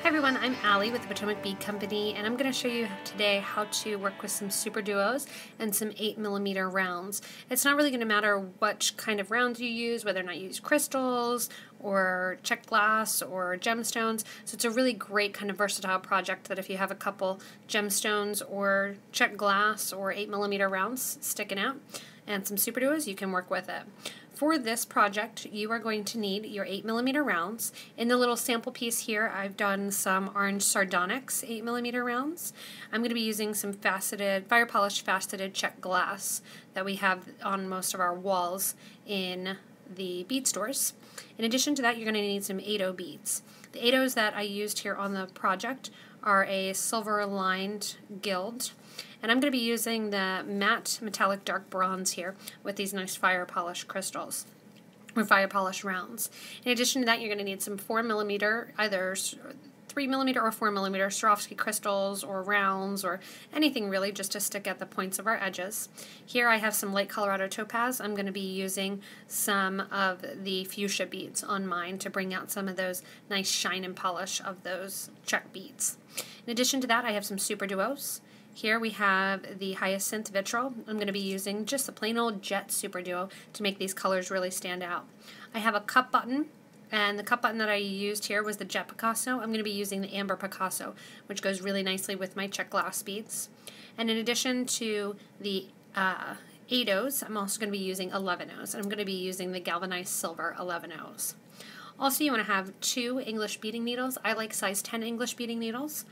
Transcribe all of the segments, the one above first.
Hi everyone, I'm Allie with the Potomac Bead Company, and I'm going to show you today how to work with some SuperDuos and some 8mm rounds. It's not really going to matter which kind of rounds you use, whether or not you use crystals or check glass or gemstones. So it's a really great kind of versatile project that if you have a couple gemstones or check glass or 8mm rounds sticking out and some SuperDuos, you can work with it. For this project, you are going to need your 8mm rounds. In the little sample piece here, I've done some orange sardonyx 8mm rounds. I'm going to be using some faceted, fire polished faceted check glass that we have on most of our walls in the bead stores. In addition to that, you're going to need some 8O beads. The 8Os that I used here on the project are a silver lined gild. And I'm going to be using the matte metallic dark bronze here with these nice fire polish crystals, or fire polish rounds. In addition to that, you're going to need some 4mm, either 3mm or 4mm Swarovski crystals or rounds or anything really just to stick at the points of our edges. Here I have some light Colorado topaz. I'm going to be using some of the fuchsia beads on mine to bring out some of those nice shine and polish of those check beads. In addition to that, I have some SuperDuos. Here we have the hyacinth vitriol. I'm going to be using just the plain old jet SuperDuo to make these colors really stand out. I have a cup button, and the cup button that I used here was the jet Picasso. I'm going to be using the amber Picasso, which goes really nicely with my check glass beads. And in addition to the 8Os, I'm also going to be using 11Os. I'm going to be using the galvanized silver 11Os. Also, you want to have 2 English beading needles. I like size 10 English beading needles.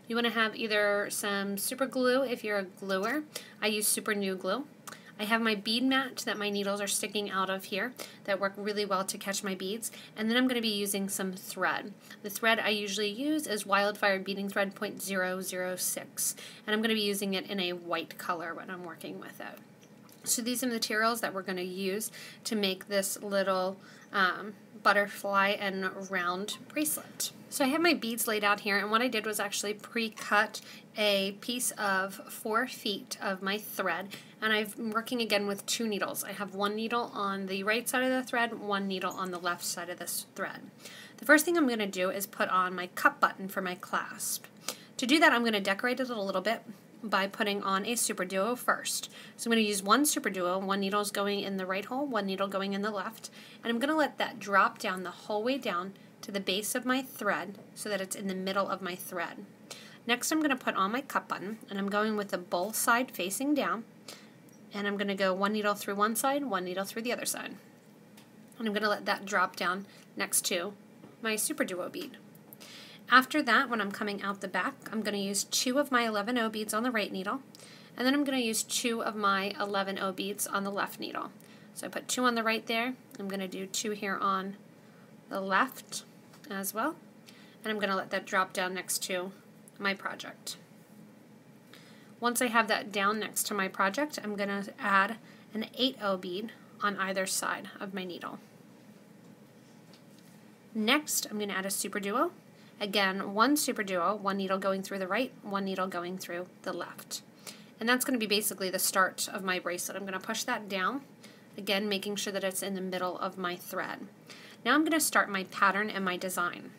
You want to have either some super glue if you're a gluer. I use super new glue. I have my bead mat that my needles are sticking out of here that work really well to catch my beads. And then I'm going to be using some thread. The thread I usually use is Wildfire Beading Thread .006. And I'm going to be using it in a white color when I'm working with it. So these are the materials that we're going to use to make this little butterfly and round bracelet. So I have my beads laid out here, and what I did was actually pre-cut a piece of 4 feet of my thread, and I'm working again with 2 needles. I have 1 needle on the right side of the thread, 1 needle on the left side of this thread. The first thing I'm going to do is put on my cup button for my clasp. To do that, I'm going to decorate it a little bit by putting on a SuperDuo first. So I'm going to use 1 SuperDuo, 1 needle is going in the right hole, 1 needle going in the left, and I'm going to let that drop down the whole way down to the base of my thread so that it's in the middle of my thread. Next I'm going to put on my cup button, and I'm going with the bowl side facing down, and I'm going to go 1 needle through one side, 1 needle through the other side. And I'm going to let that drop down next to my SuperDuo bead. After that, when I'm coming out the back, I'm going to use 2 of my 11O beads on the right needle, and then I'm going to use 2 of my 11O beads on the left needle. So I put 2 on the right there, I'm going to do 2 here on the left as well, and I'm going to let that drop down next to my project. Once I have that down next to my project, I'm going to add an 8O bead on either side of my needle. Next, I'm going to add a SuperDuo. Again, 1 SuperDuo, 1 needle going through the right, 1 needle going through the left. And that's going to be basically the start of my bracelet. I'm going to push that down, again making sure that it's in the middle of my thread. Now I'm going to start my pattern and my design.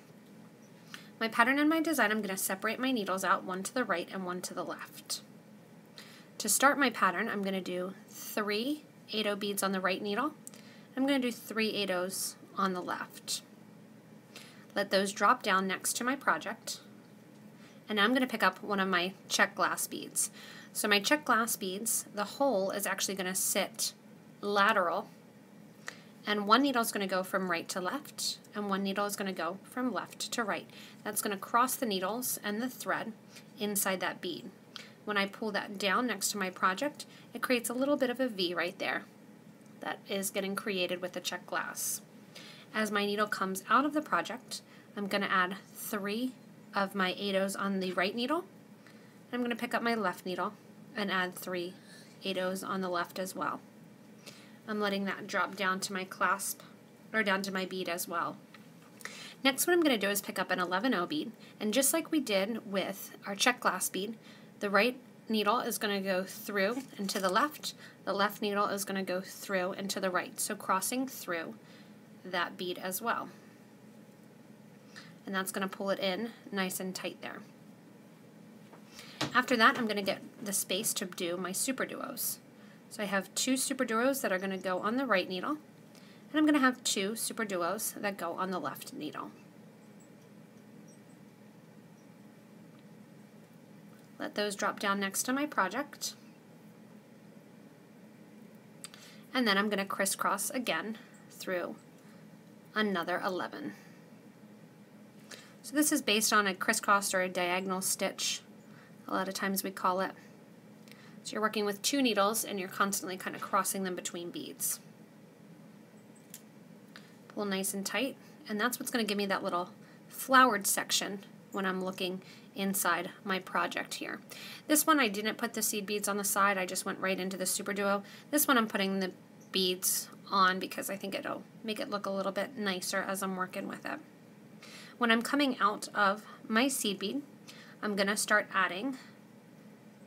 My pattern and my design, I'm going to separate my needles out, 1 to the right and 1 to the left. To start my pattern, I'm going to do 3 8O beads on the right needle. I'm going to do 3 8Os on the left. Let those drop down next to my project. And now I'm going to pick up one of my check glass beads. So my check glass beads, the hole is actually going to sit lateral, and 1 needle is going to go from right to left, and 1 needle is going to go from left to right. That's going to cross the needles and the thread inside that bead. When I pull that down next to my project, it creates a little bit of a V right there that is getting created with the check glass. As my needle comes out of the project, I'm going to add 3 of my 8Os on the right needle. I'm going to pick up my left needle and add 3 8Os on the left as well. I'm letting that drop down to my clasp, or down to my bead as well. Next, what I'm going to do is pick up an 11O bead, and just like we did with our check glass bead, the right needle is going to go through and to the left needle is going to go through and to the right, so crossing through that bead as well. and that's going to pull it in nice and tight there. After that, I'm going to get the space to do my SuperDuos. So I have 2 SuperDuos that are going to go on the right needle, and I'm going to have 2 SuperDuos that go on the left needle. Let those drop down next to my project. And then I'm going to crisscross again through another 11. So this is based on a crisscross or a diagonal stitch. A lot of times we call it. So you're working with 2 needles and you're constantly kind of crossing them between beads. Pull nice and tight, and that's what's going to give me that little flowered section when I'm looking inside my project here. This one I didn't put the seed beads on the side, I just went right into the SuperDuo. This one I'm putting the beads on because I think it'll make it look a little bit nicer as I'm working with it. When I'm coming out of my seed bead, I'm going to start adding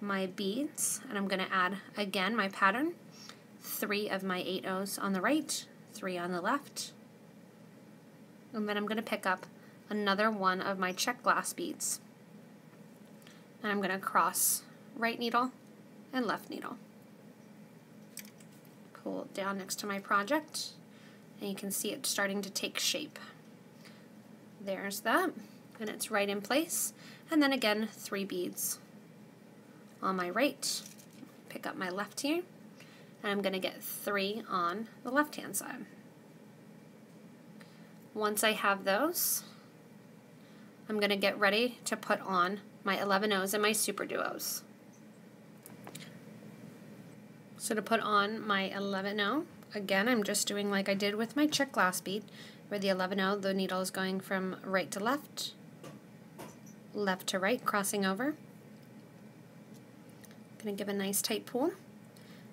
my beads, and I'm going to add again my pattern, 3 of my 8/0s on the right, 3 on the left, and then I'm going to pick up another one of my check glass beads, and I'm going to cross right needle and left needle. Pull it down next to my project, and you can see it starting to take shape. There's that, and it's right in place, and then again 3 beads on my right. Pick up my left here, and I'm going to get 3 on the left hand side. Once I have those, I'm going to get ready to put on my 11/0s and my SuperDuos. So to put on my 11/0, again I'm just doing like I did with my check glass bead, where the 11/0, the needle is going from right to left, left to right, crossing over. Going to give a nice tight pull,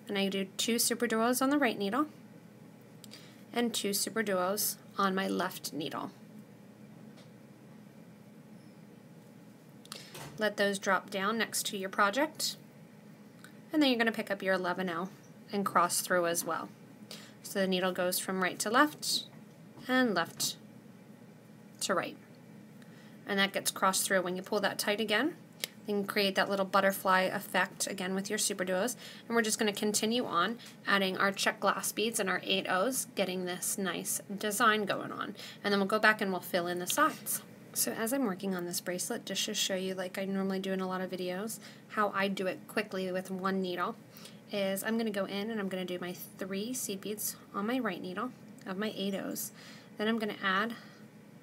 and I do 2 SuperDuos on the right needle and 2 SuperDuos on my left needle. Let those drop down next to your project, and then you're going to pick up your 11/0 and cross through as well. So the needle goes from right to left and left to right, and that gets crossed through. When you pull that tight again, you can create that little butterfly effect again with your SuperDuos, and we're just going to continue on adding our check glass beads and our 8/0s, getting this nice design going on, and then we'll go back and we'll fill in the sides. So as I'm working on this bracelet, just to show you, like I normally do in a lot of videos, how I do it quickly with one needle, is I'm going to go in and I'm going to do my 3 seed beads on my right needle of my 8/0s. Then I'm going to add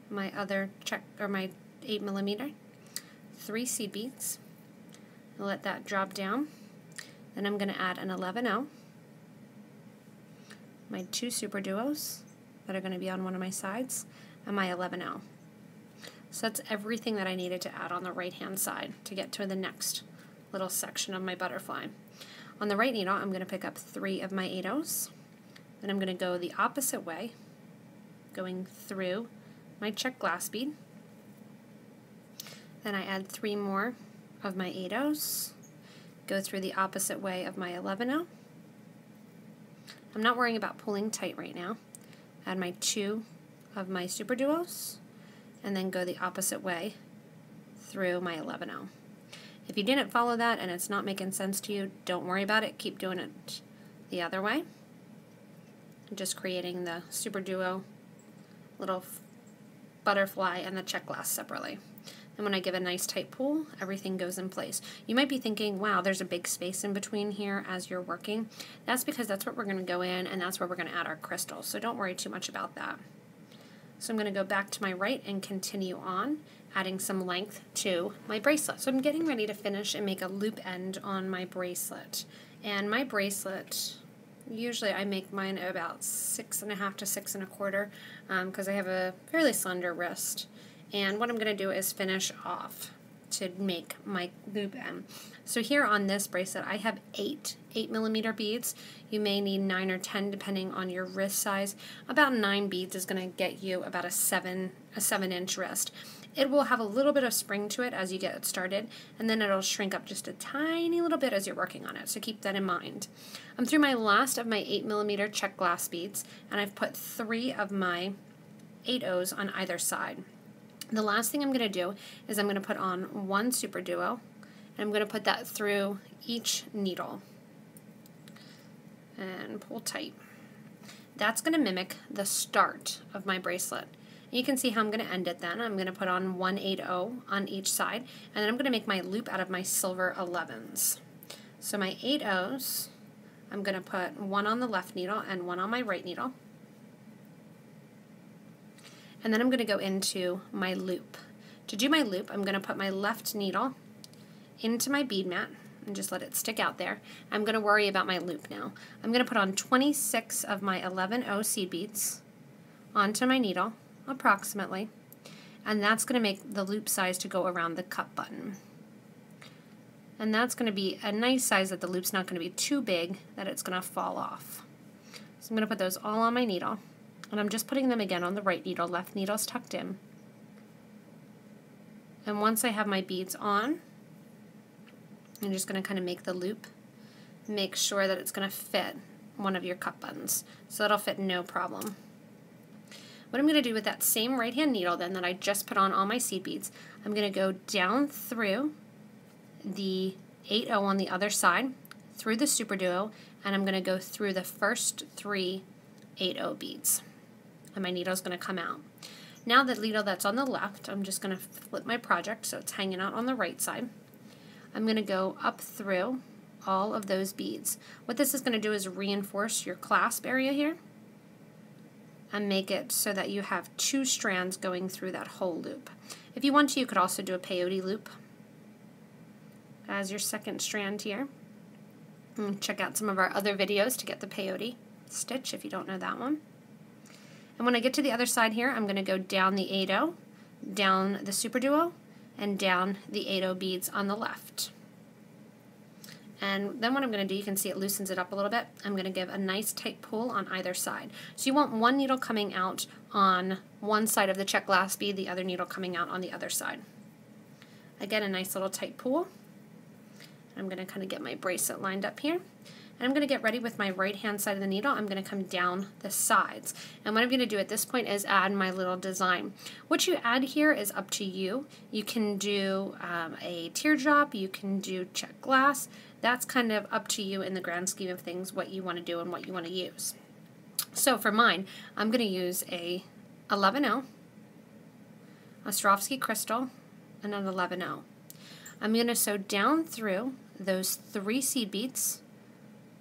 my other check, or my 8mm, 3 seed beads, and let that drop down. Then I'm going to add an 11/0, my 2 SuperDuos that are going to be on one of my sides, and my 11/0. So that's everything that I needed to add on the right hand side to get to the next little section of my butterfly. On the right needle, I'm going to pick up 3 of my 8/0s, then I'm going to go the opposite way, going through my check glass bead. Then I add 3 more of my 8/0s, go through the opposite way of my 11/0. I'm not worrying about pulling tight right now. Add my 2 of my SuperDuos, and then go the opposite way through my 11/0. If you didn't follow that and it's not making sense to you, don't worry about it. Keep doing it the other way. Just creating the SuperDuo little butterfly and the check glass separately. And when I give a nice tight pull, everything goes in place. You might be thinking, wow, there's a big space in between here as you're working. That's because that's what we're going to go in, and that's where we're going to add our crystals. So don't worry too much about that. So I'm going to go back to my right and continue on, adding some length to my bracelet. So I'm getting ready to finish and make a loop end on my bracelet. And my bracelet, usually I make mine about 6.5 to 6 1/4 because I have a fairly slender wrist. And what I'm going to do is finish off to make my loop end. So here on this bracelet I have 8mm beads. You may need 9 or 10 depending on your wrist size. About 9 beads is going to get you about a 7-inch wrist. It will have a little bit of spring to it as you get it started, and then it'll shrink up just a tiny little bit as you're working on it, so keep that in mind. I'm through my last of my 8mm check glass beads, and I've put 3 of my 8/0s on either side. The last thing I'm going to do is I'm going to put on one SuperDuo, and I'm going to put that through each needle and pull tight. That's going to mimic the start of my bracelet. You can see how I'm going to end it then. I'm going to put on 180 on each side, and then I'm going to make my loop out of my silver 11s. So my 80s, I'm going to put one on the left needle and one on my right needle. And then I'm going to go into my loop. To do my loop, I'm going to put my left needle into my bead mat and just let it stick out there. I'm going to worry about my loop now. I'm going to put on 26 of my 11-0 seed beads onto my needle, approximately, and that's going to make the loop size to go around the cup button. And that's going to be a nice size that the loop's not going to be too big that it's going to fall off. So I'm going to put those all on my needle, and I'm just putting them again on the right needle. Left needle's tucked in. And once I have my beads on, I'm just going to kind of make the loop, make sure that it's going to fit one of your cup buttons. So it'll fit no problem. What I'm going to do with that same right hand needle then that I just put on all my seed beads, I'm going to go down through the 8-0 on the other side, through the SuperDuo, and I'm going to go through the first 3 8-0 beads. And my needle is going to come out. Now the needle that's on the left, I'm just going to flip my project so it's hanging out on the right side. I'm going to go up through all of those beads. What this is going to do is reinforce your clasp area here and make it so that you have 2 strands going through that whole loop. If you want to, you could also do a peyote loop as your second strand here. And check out some of our other videos to get the peyote stitch if you don't know that one. And when I get to the other side here, I'm going to go down the 8-0, down the SuperDuo, and down the 8-0 beads on the left. And then what I'm going to do, you can see it loosens it up a little bit. I'm going to give a nice tight pull on either side. So you want one needle coming out on one side of the check glass bead, the other needle coming out on the other side. Again, a nice little tight pull. I'm going to kind of get my bracelet lined up here. And I'm going to get ready with my right hand side of the needle. I'm going to come down the sides. And what I'm going to do at this point is add my little design. What you add here is up to you. You can do a teardrop, you can do check glass. That's kind of up to you in the grand scheme of things, what you want to do and what you want to use. So for mine, I'm going to use a 11-0, a Swarovski crystal, and an 11-0. I'm going to sew down through those 3 seed beads,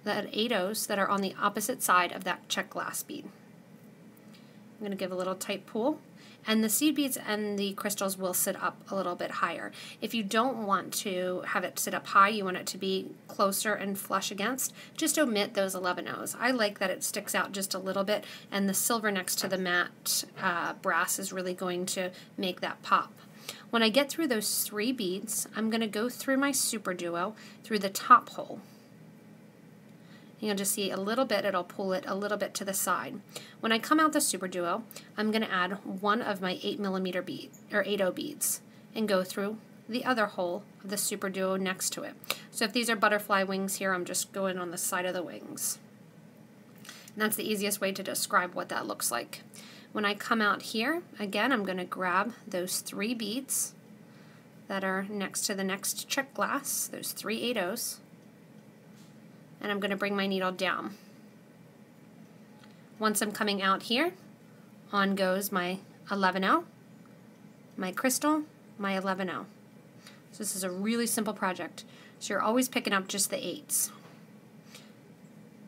that 8-0s that are on the opposite side of that check glass bead. I'm going to give a little tight pull, and the seed beads and the crystals will sit up a little bit higher. If you don't want to have it sit up high, you want it to be closer and flush against, just omit those 11-0s. I like that it sticks out just a little bit, and the silver next to the matte brass is really going to make that pop. When I get through those 3 beads, I'm going to go through my SuperDuo through the top hole. You'll just see a little bit, it'll pull it a little bit to the side. When I come out the SuperDuo, I'm going to add one of my 8mm bead, or 8-0 beads, and go through the other hole of the SuperDuo next to it. So if these are butterfly wings here, I'm just going on the side of the wings. And that's the easiest way to describe what that looks like. When I come out here, again, I'm going to grab those 3 beads that are next to the next check glass, those 3 8-0s, and I'm going to bring my needle down. Once I'm coming out here, on goes my 11-0, my crystal, my 11-0. So this is a really simple project. So you're always picking up just the 8s.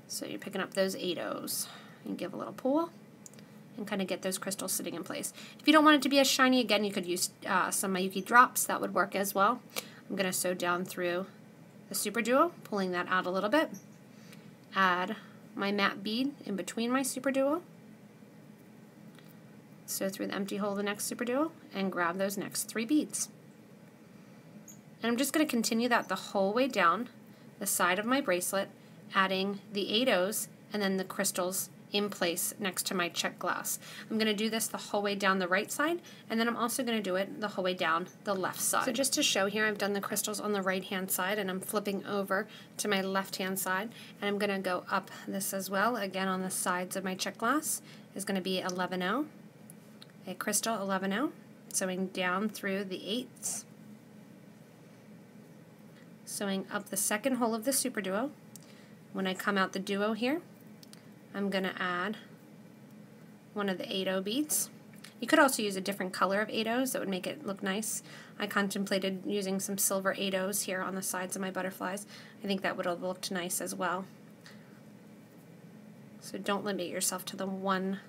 So you're picking up those 8-0s. And give a little pull and kind of get those crystals sitting in place. If you don't want it to be as shiny, again, you could use some Miyuki drops. That would work as well. I'm going to sew down through the SuperDuo, pulling that out a little bit. Add my matte bead in between my SuperDuo. Sew through the empty hole of the next SuperDuo and grab those next 3 beads. And I'm just going to continue that the whole way down the side of my bracelet, adding the 8-0s and then the crystals in place next to my check glass. I'm going to do this the whole way down the right side, and then I'm also going to do it the whole way down the left side. So just to show here, I've done the crystals on the right hand side, and I'm flipping over to my left hand side, and I'm going to go up this as well. Again, on the sides of my check glass is going to be 11-0, a crystal 11-0, sewing down through the 8ths, sewing up the second hole of the SuperDuo. When I come out the duo here, I'm going to add one of the 8/0 beads. You could also use a different color of 8/0s that would make it look nice. I contemplated using some silver 8/0s here on the sides of my butterflies. I think that would have looked nice as well. So don't limit yourself to the one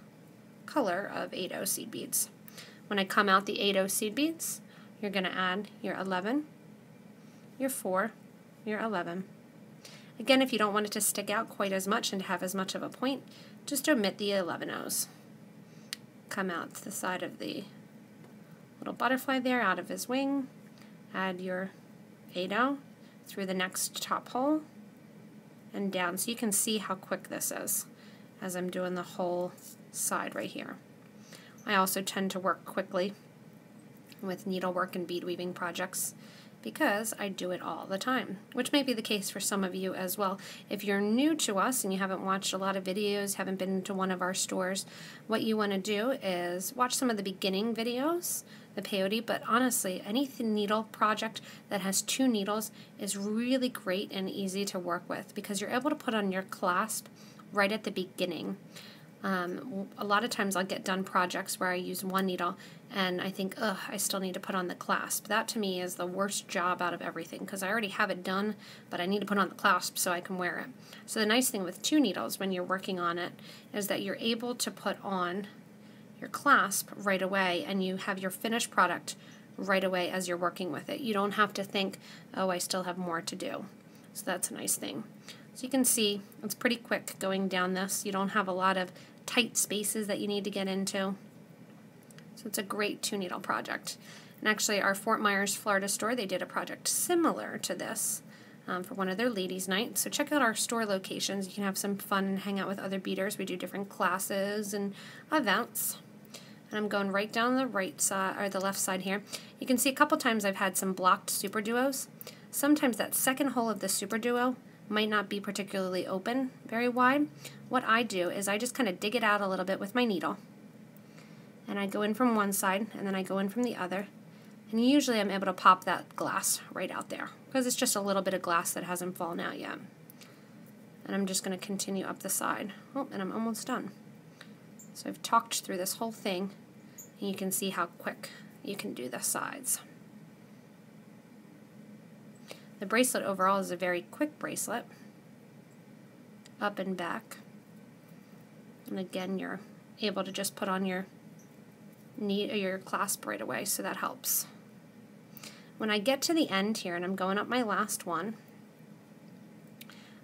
color of 8/0 seed beads. When I come out the 8/0 seed beads, you're going to add your 11, your 4, your 11. Again, if you don't want it to stick out quite as much and have as much of a point, just omit the 11/0s. Come out to the side of the little butterfly there, out of his wing, add your 8/0 through the next top hole and down, so you can see how quick this is as I'm doing the whole side right here. I also tend to work quickly with needlework and bead weaving projects because I do it all the time, which may be the case for some of you as well. If you're new to us and you haven't watched a lot of videos, haven't been to one of our stores, what you want to do is watch some of the beginning videos, the peyote, but honestly, any needle project that has 2 needles is really great and easy to work with because you're able to put on your clasp right at the beginning. A lot of times I'll get done projects where I use 1 needle and I think, ugh, I still need to put on the clasp. That to me is the worst job out of everything because I already have it done, but I need to put on the clasp so I can wear it. So the nice thing with 2 needles when you're working on it is that you're able to put on your clasp right away and you have your finished product right away as you're working with it. You don't have to think, oh, I still have more to do. So that's a nice thing. So you can see it's pretty quick going down this. You don't have a lot of tight spaces that you need to get into. So it's a great 2 needle project. And actually our Fort Myers, Florida store, they did a project similar to this for one of their ladies' nights. So check out our store locations. You can have some fun and hang out with other beaders. We do different classes and events. And I'm going right down the right side or the left side here. You can see a couple times I've had some blocked SuperDuos. Sometimes that second hole of the SuperDuo might not be particularly open very wide. What I do is I just kind of dig it out a little bit with my needle. And I go in from one side and then I go in from the other. And usually I'm able to pop that glass right out there because it's just a little bit of glass that hasn't fallen out yet. And I'm just going to continue up the side. Oh, and I'm almost done. So I've talked through this whole thing and you can see how quick you can do the sides. The bracelet overall is a very quick bracelet, up and back. And again, you're able to just put on your clasp right away, so that helps. When I get to the end here and I'm going up my last one,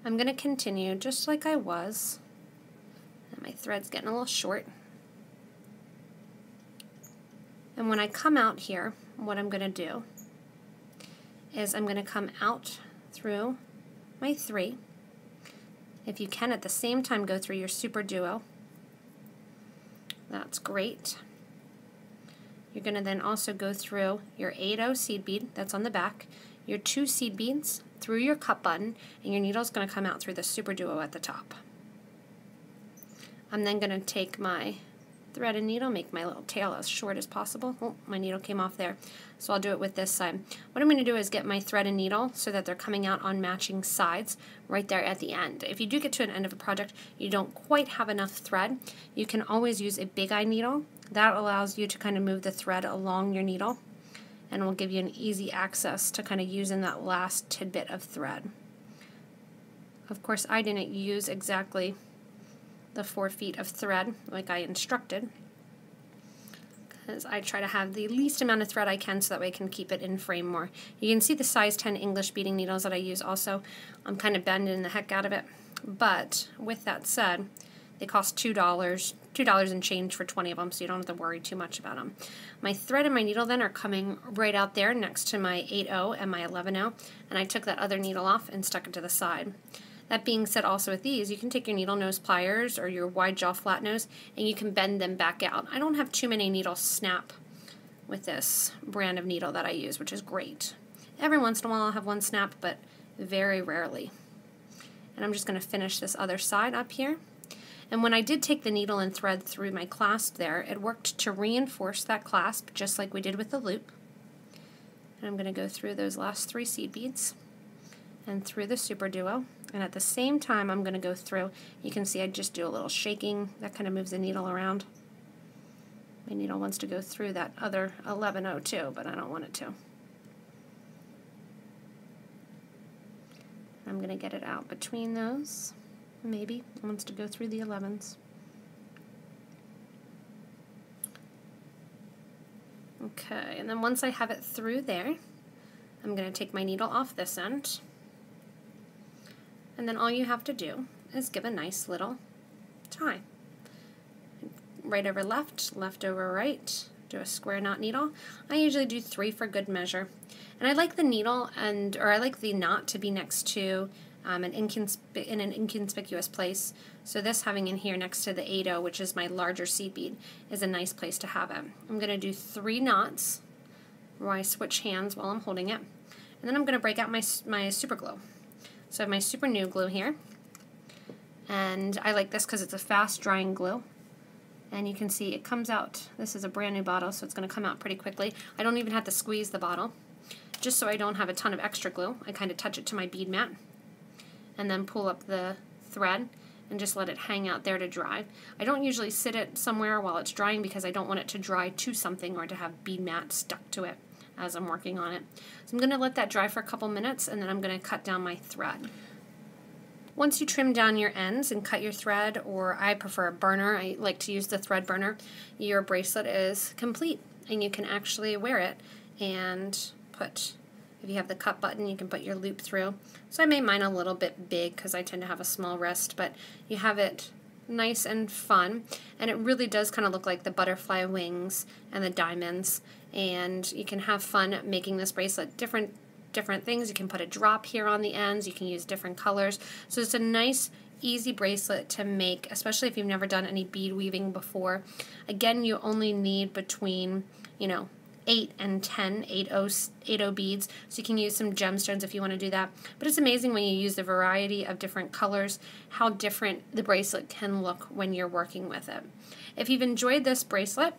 I'm going to continue just like I was. And my thread's getting a little short. And when I come out here, what I'm going to do is I'm going to come out through my 3. If you can at the same time go through your SuperDuo, that's great. You're going to then also go through your 8/0 seed bead that's on the back, your 2 seed beads through your cup button, and your needle's going to come out through the SuperDuo at the top. I'm then going to take my thread and needle, make my little tail as short as possible. Oh, my needle came off there. So I'll do it with this side. What I'm going to do is get my thread and needle so that they're coming out on matching sides right there at the end. If you do get to an end of a project, you don't quite have enough thread, you can always use a big eye needle. That allows you to kind of move the thread along your needle and will give you an easy access to kind of using that last tidbit of thread. Of course, I didn't use exactly the 4 feet of thread like I instructed because I try to have the least amount of thread I can so that way I can keep it in frame more. You can see the size 10 English beading needles that I use also. I'm kind of bending the heck out of it, but with that said, they cost $2 and change for 20 of them, so you don't have to worry too much about them. My thread and my needle then are coming right out there next to my 8/0 and my 11/0, and I took that other needle off and stuck it to the side. That being said, also with these, you can take your needle nose pliers or your wide jaw flat nose and you can bend them back out. I don't have too many needles snap with this brand of needle that I use, which is great. Every once in a while I'll have one snap, but very rarely. And I'm just going to finish this other side up here. And when I did take the needle and thread through my clasp there, it worked to reinforce that clasp just like we did with the loop. And I'm going to go through those last 3 seed beads and through the SuperDuo. And at the same time I'm going to go through, you can see I just do a little shaking, that kind of moves the needle around. My needle wants to go through that other 1102, but I don't want it to. I'm going to get it out between those. Maybe it wants to go through the 11s. Okay, and then once I have it through there, I'm going to take my needle off this end. And then all you have to do is give a nice little tie. Right over left, left over right, do a square knot needle. I usually do 3 for good measure. And I like the needle or I like the knot to be next to in an inconspicuous place. So this having in here next to the 8-0, which is my larger seed bead, is a nice place to have it. I'm going to do 3 knots where I switch hands while I'm holding it. And then I'm going to break out my super glue. So I have my super new glue here. And I like this because it's a fast drying glue. And you can see it comes out. This is a brand new bottle, so it's going to come out pretty quickly. I don't even have to squeeze the bottle. Just so I don't have a ton of extra glue, I kind of touch it to my bead mat and then pull up the thread and just let it hang out there to dry. I don't usually sit it somewhere while it's drying because I don't want it to dry to something or to have bead mat stuck to it as I'm working on it. So I'm going to let that dry for a couple minutes and then I'm going to cut down my thread. Once you trim down your ends and cut your thread, or I prefer a burner, I like to use the thread burner, your bracelet is complete and you can actually wear it and if you have the cut button, you can put your loop through. So I made mine a little bit big because I tend to have a small wrist, but you have it nice and fun, and it really does kind of look like the butterfly wings and the diamonds, and you can have fun making this bracelet different things. You can put a drop here on the ends, you can use different colors, so it's a nice easy bracelet to make, especially if you've never done any bead weaving before. Again, you only need between 8 and 10 8/0 beads, so you can use some gemstones if you want to do that. But it's amazing when you use a variety of different colors, how different the bracelet can look when you're working with it. If you've enjoyed this bracelet,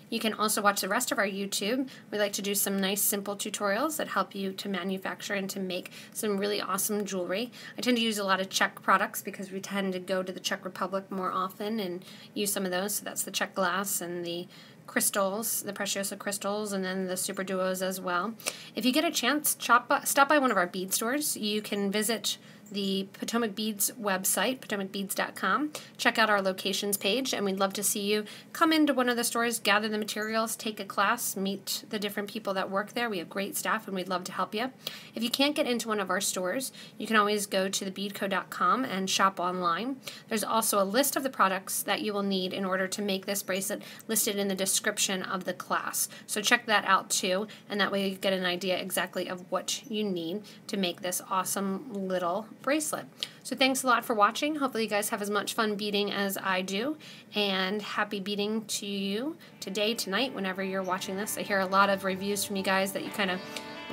you can also watch the rest of our YouTube. We like to do some nice simple tutorials that help you to manufacture and to make some really awesome jewelry. I tend to use a lot of Czech products because we tend to go to the Czech Republic more often and use some of those. So that's the Czech glass and the crystals, the Preciosa crystals, and then the SuperDuos as well. If you get a chance, stop by one of our bead stores. You can visit the PotomacBeads website, PotomacBeads.com. Check out our locations page, and we'd love to see you come into one of the stores, gather the materials, take a class, meet the different people that work there. We have great staff, and we'd love to help you. If you can't get into one of our stores, you can always go to thebeadco.com and shop online. There's also a list of the products that you will need in order to make this bracelet listed in the description of the class. So check that out too, and that way you get an idea exactly of what you need to make this awesome little bracelet. So thanks a lot for watching. Hopefully you guys have as much fun beading as I do, and happy beading to you today, tonight, whenever you're watching this. I hear a lot of reviews from you guys that you kind of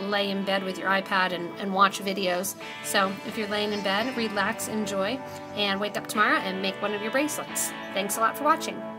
lay in bed with your iPad and watch videos. So if you're laying in bed, relax, enjoy, and wake up tomorrow and make one of your bracelets. Thanks a lot for watching.